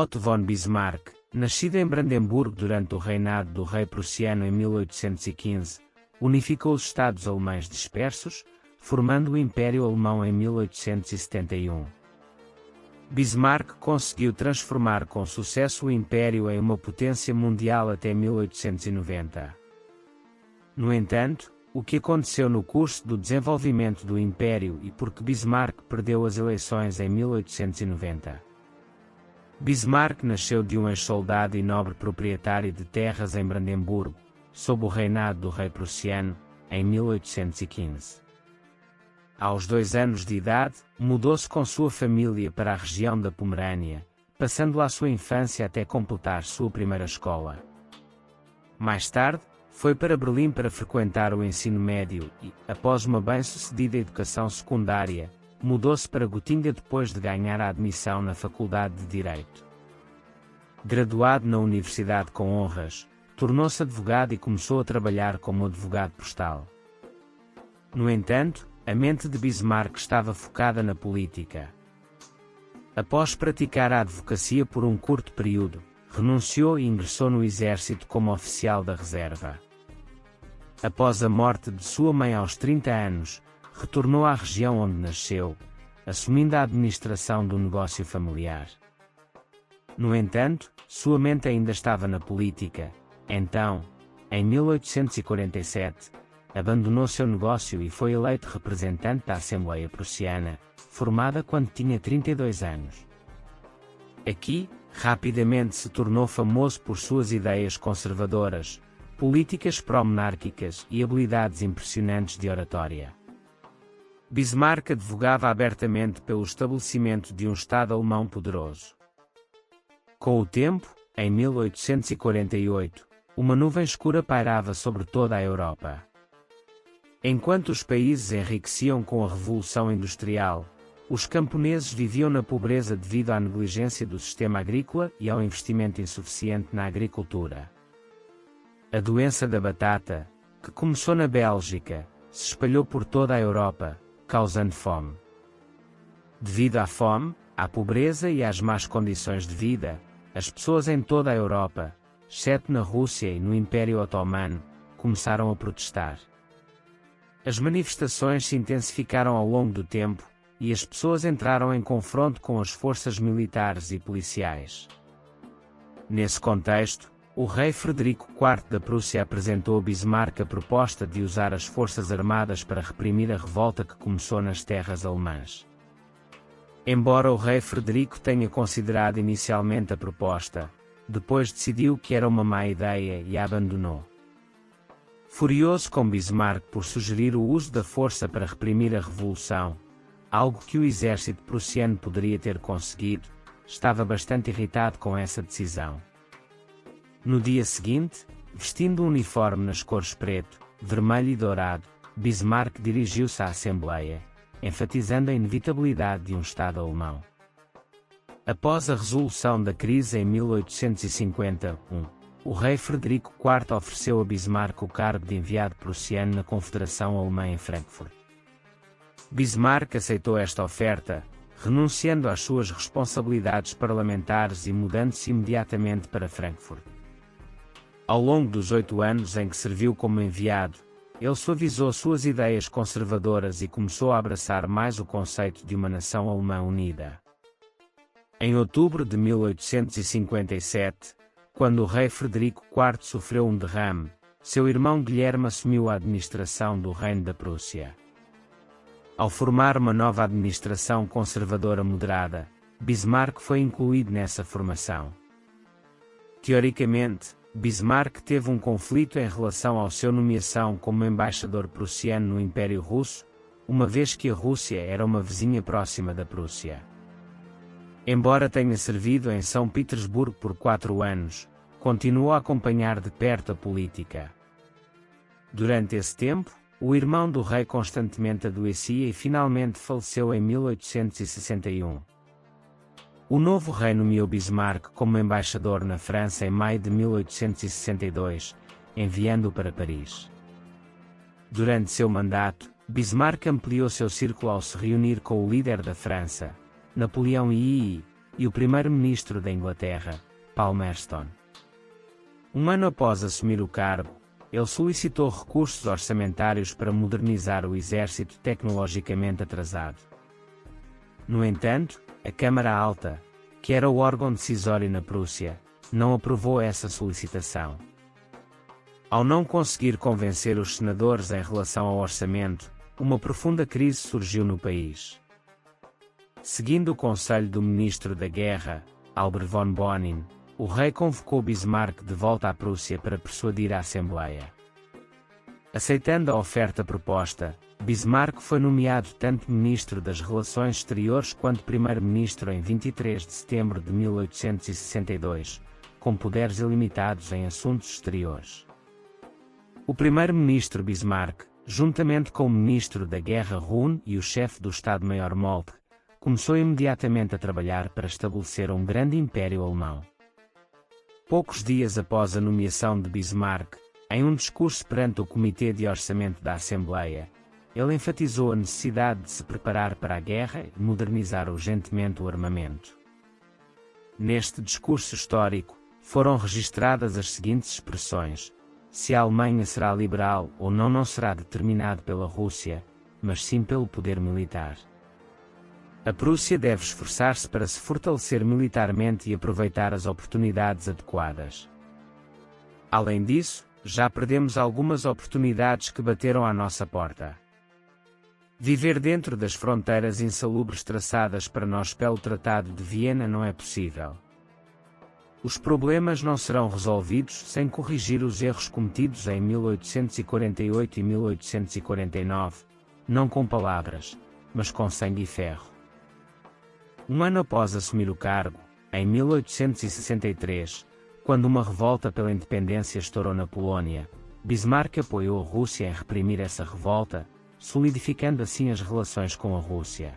Otto von Bismarck, nascido em Brandemburgo durante o reinado do rei prussiano em 1815, unificou os estados alemães dispersos, formando o Império Alemão em 1871. Bismarck conseguiu transformar com sucesso o Império em uma potência mundial até 1890. No entanto, o que aconteceu no curso do desenvolvimento do Império e por que Bismarck perdeu as eleições em 1890? Bismarck nasceu de um ex-soldado e nobre proprietário de terras em Brandemburgo, sob o reinado do rei prussiano, em 1815. Aos 2 anos de idade, mudou-se com sua família para a região da Pomerânia, passando lá sua infância até completar sua primeira escola. Mais tarde, foi para Berlim para frequentar o ensino médio e, após uma bem-sucedida educação secundária, mudou-se para Gotinga depois de ganhar a admissão na Faculdade de Direito. Graduado na Universidade com honras, tornou-se advogado e começou a trabalhar como advogado postal. No entanto, a mente de Bismarck estava focada na política. Após praticar a advocacia por um curto período, renunciou e ingressou no exército como oficial da reserva. Após a morte de sua mãe aos 30 anos, retornou à região onde nasceu, assumindo a administração do negócio familiar. No entanto, sua mente ainda estava na política. Então, em 1847, abandonou seu negócio e foi eleito representante da Assembleia Prussiana, formada quando tinha 32 anos. Aqui, rapidamente se tornou famoso por suas ideias conservadoras, políticas pró-monárquicas e habilidades impressionantes de oratória. Bismarck advogava abertamente pelo estabelecimento de um Estado alemão poderoso. Com o tempo, em 1848, uma nuvem escura pairava sobre toda a Europa. Enquanto os países enriqueciam com a Revolução Industrial, os camponeses viviam na pobreza devido à negligência do sistema agrícola e ao investimento insuficiente na agricultura. A doença da batata, que começou na Bélgica, se espalhou por toda a Europa, causando fome. Devido à fome, à pobreza e às más condições de vida, as pessoas em toda a Europa, exceto na Rússia e no Império Otomano, começaram a protestar. As manifestações se intensificaram ao longo do tempo, e as pessoas entraram em confronto com as forças militares e policiais. Nesse contexto, o rei Frederico IV da Prússia apresentou a Bismarck a proposta de usar as forças armadas para reprimir a revolta que começou nas terras alemãs. Embora o rei Frederico tenha considerado inicialmente a proposta, depois decidiu que era uma má ideia e a abandonou. Furioso com Bismarck por sugerir o uso da força para reprimir a revolução, algo que o exército prussiano poderia ter conseguido, estava bastante irritado com essa decisão. No dia seguinte, vestindo um uniforme nas cores preto, vermelho e dourado, Bismarck dirigiu-se à Assembleia, enfatizando a inevitabilidade de um Estado alemão. Após a resolução da crise em 1851, o rei Frederico IV ofereceu a Bismarck o cargo de enviado prussiano na Confederação Alemã em Frankfurt. Bismarck aceitou esta oferta, renunciando às suas responsabilidades parlamentares e mudando-se imediatamente para Frankfurt. Ao longo dos 8 anos em que serviu como enviado, ele suavizou suas ideias conservadoras e começou a abraçar mais o conceito de uma nação alemã unida. Em outubro de 1857, quando o rei Frederico IV sofreu um derrame, seu irmão Guilherme assumiu a administração do Reino da Prússia. Ao formar uma nova administração conservadora moderada, Bismarck foi incluído nessa formação. Teoricamente, Bismarck teve um conflito em relação à sua nomeação como embaixador prussiano no Império Russo, uma vez que a Rússia era uma vizinha próxima da Prússia. Embora tenha servido em São Petersburgo por 4 anos, continuou a acompanhar de perto a política. Durante esse tempo, o irmão do rei constantemente adoecia e finalmente faleceu em 1861. O novo rei nomeou Bismarck como embaixador na França em maio de 1862, enviando-o para Paris. Durante seu mandato, Bismarck ampliou seu círculo ao se reunir com o líder da França, Napoleão III, e o primeiro-ministro da Inglaterra, Palmerston. Um ano após assumir o cargo, ele solicitou recursos orçamentários para modernizar o exército tecnologicamente atrasado. No entanto, a Câmara Alta, que era o órgão decisório na Prússia, não aprovou essa solicitação. Ao não conseguir convencer os senadores em relação ao orçamento, uma profunda crise surgiu no país. Seguindo o conselho do ministro da Guerra, Albert von Bonin, o rei convocou Bismarck de volta à Prússia para persuadir a Assembleia. Aceitando a oferta proposta, Bismarck foi nomeado tanto ministro das Relações Exteriores quanto primeiro-ministro em 23 de setembro de 1862, com poderes ilimitados em assuntos exteriores. O primeiro-ministro Bismarck, juntamente com o ministro da Guerra Rhun e o chefe do Estado-Maior Moltke, começou imediatamente a trabalhar para estabelecer um grande império alemão. Poucos dias após a nomeação de Bismarck, em um discurso perante o Comitê de Orçamento da Assembleia, ele enfatizou a necessidade de se preparar para a guerra e modernizar urgentemente o armamento. Neste discurso histórico, foram registradas as seguintes expressões: se a Alemanha será liberal ou não será determinado pela Rússia, mas sim pelo poder militar. A Prússia deve esforçar-se para se fortalecer militarmente e aproveitar as oportunidades adequadas. Além disso, já perdemos algumas oportunidades que bateram à nossa porta. Viver dentro das fronteiras insalubres traçadas para nós pelo Tratado de Viena não é possível. Os problemas não serão resolvidos sem corrigir os erros cometidos em 1848 e 1849, não com palavras, mas com sangue e ferro. Um ano após assumir o cargo, em 1863, quando uma revolta pela independência estourou na Polónia, Bismarck apoiou a Rússia em reprimir essa revolta, solidificando assim as relações com a Rússia.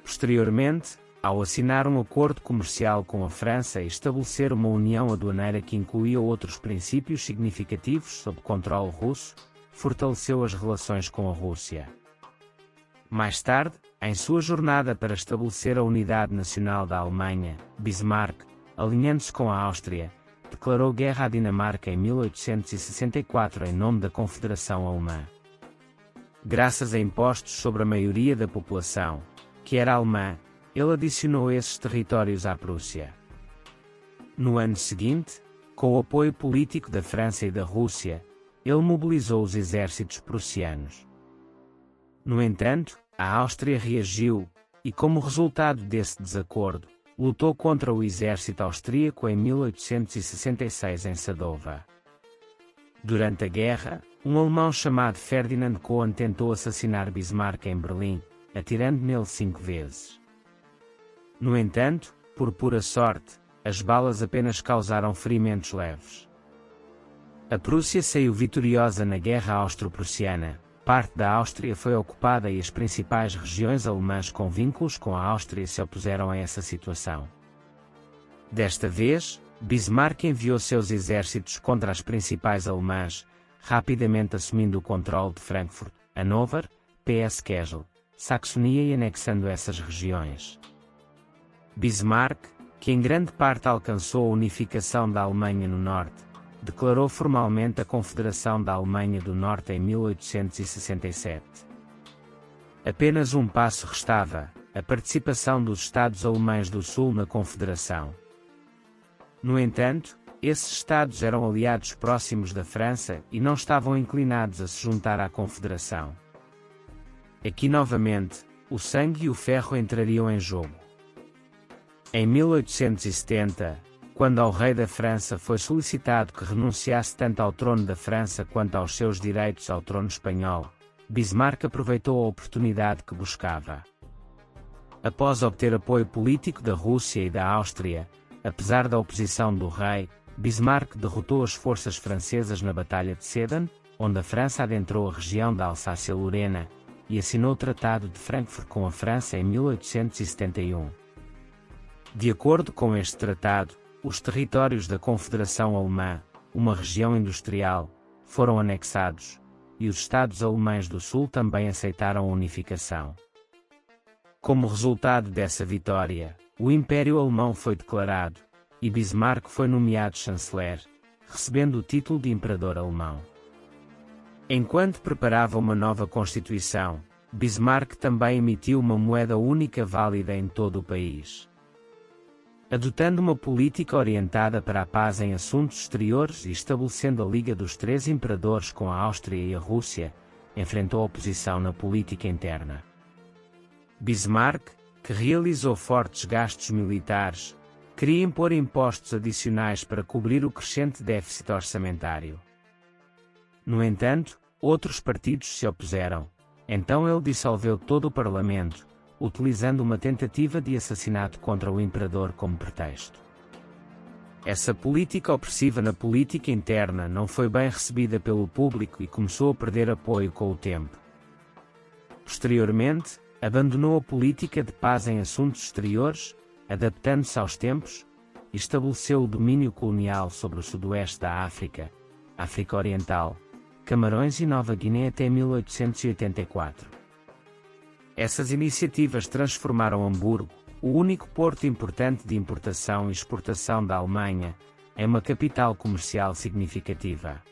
Posteriormente, ao assinar um acordo comercial com a França e estabelecer uma união aduaneira que incluía outros princípios significativos sob controle russo, fortaleceu as relações com a Rússia. Mais tarde, em sua jornada para estabelecer a unidade nacional da Alemanha, Bismarck, alinhando-se com a Áustria, declarou guerra à Dinamarca em 1864 em nome da Confederação Alemã. Graças a impostos sobre a maioria da população, que era alemã, ele adicionou esses territórios à Prússia. No ano seguinte, com o apoio político da França e da Rússia, ele mobilizou os exércitos prussianos. No entanto, a Áustria reagiu, e como resultado desse desacordo, lutou contra o exército austríaco em 1866 em Sadova. Durante a guerra, um alemão chamado Ferdinand Kohn tentou assassinar Bismarck em Berlim, atirando nele 5 vezes. No entanto, por pura sorte, as balas apenas causaram ferimentos leves. A Prússia saiu vitoriosa na Guerra Austro-Prussiana. Parte da Áustria foi ocupada e as principais regiões alemãs com vínculos com a Áustria se opuseram a essa situação. Desta vez, Bismarck enviou seus exércitos contra as principais alemãs, rapidamente assumindo o controle de Frankfurt, Hannover, Kessel, Saxonia e anexando essas regiões. Bismarck, que em grande parte alcançou a unificação da Alemanha no norte, declarou formalmente a Confederação da Alemanha do Norte em 1867. Apenas um passo restava: a participação dos Estados alemães do Sul na Confederação. No entanto, esses Estados eram aliados próximos da França e não estavam inclinados a se juntar à Confederação. Aqui novamente, o sangue e o ferro entrariam em jogo. Em 1870, quando ao rei da França foi solicitado que renunciasse tanto ao trono da França quanto aos seus direitos ao trono espanhol, Bismarck aproveitou a oportunidade que buscava. Após obter apoio político da Rússia e da Áustria, apesar da oposição do rei, Bismarck derrotou as forças francesas na Batalha de Sedan, onde a França adentrou a região da Alsácia-Lorena, e assinou o Tratado de Frankfurt com a França em 1871. De acordo com este tratado, os territórios da Confederação Alemã, uma região industrial, foram anexados, e os Estados alemães do Sul também aceitaram a unificação. Como resultado dessa vitória, o Império Alemão foi declarado, e Bismarck foi nomeado chanceler, recebendo o título de Imperador Alemão. Enquanto preparava uma nova Constituição, Bismarck também emitiu uma moeda única válida em todo o país. Adotando uma política orientada para a paz em assuntos exteriores e estabelecendo a Liga dos Três Imperadores com a Áustria e a Rússia, enfrentou oposição na política interna. Bismarck, que realizou fortes gastos militares, queria impor impostos adicionais para cobrir o crescente déficit orçamentário. No entanto, outros partidos se opuseram, então ele dissolveu todo o parlamento, utilizando uma tentativa de assassinato contra o imperador como pretexto. Essa política opressiva na política interna não foi bem recebida pelo público e começou a perder apoio com o tempo. Posteriormente, abandonou a política de paz em assuntos exteriores, adaptando-se aos tempos, e estabeleceu o domínio colonial sobre o sudoeste da África, África Oriental, Camarões e Nova Guiné até 1884. Essas iniciativas transformaram Hamburgo, o único porto importante de importação e exportação da Alemanha, em uma capital comercial significativa.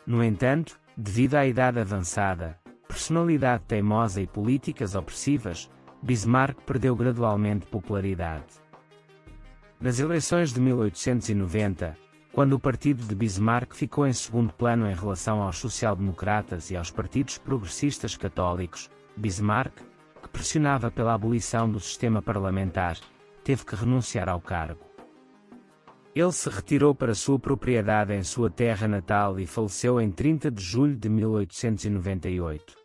No entanto, devido à idade avançada, personalidade teimosa e políticas opressivas, Bismarck perdeu gradualmente popularidade. Nas eleições de 1890, quando o partido de Bismarck ficou em segundo plano em relação aos social-democratas e aos partidos progressistas católicos, Bismarck, que pressionava pela abolição do sistema parlamentar, teve que renunciar ao cargo. Ele se retirou para sua propriedade em sua terra natal e faleceu em 30 de julho de 1898.